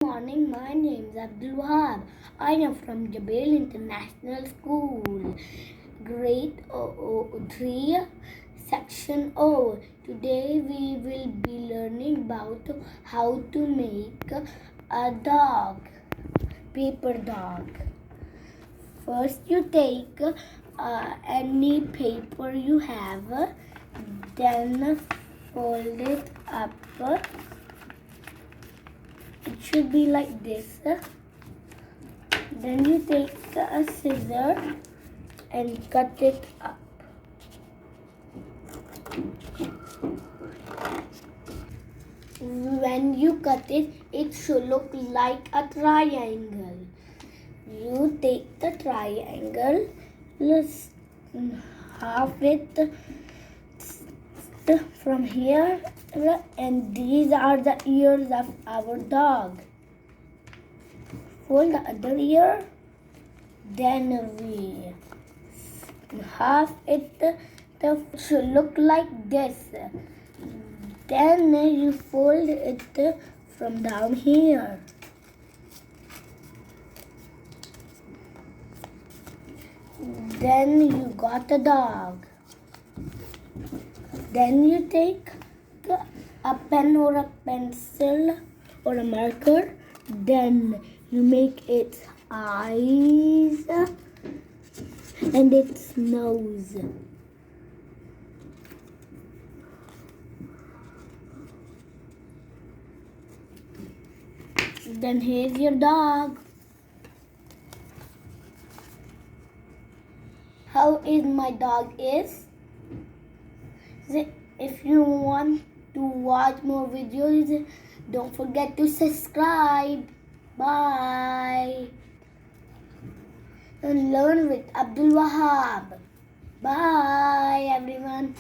Morning, my name is Abdulwahab. I am from Jabil International School, grade 3, section O. Today we will be learning about how to make a dog, paper dog. First you take any paper you have, then fold it up. It should be like this. Then you take a scissor and cut it up. When you cut it, it should look like a triangle. You take the triangle, half it from here, and these are the ears of our dog. Fold the other ear, then we half it should look like this. Then you fold it from down here. Then you got the dog. Then you take a pen or a pencil or a marker. Then you make its eyes and its nose. Then here's your dog. How is my dog is? If you want to watch more videos, don't forget to subscribe. Bye. And learn with Abdulwahab. Bye everyone.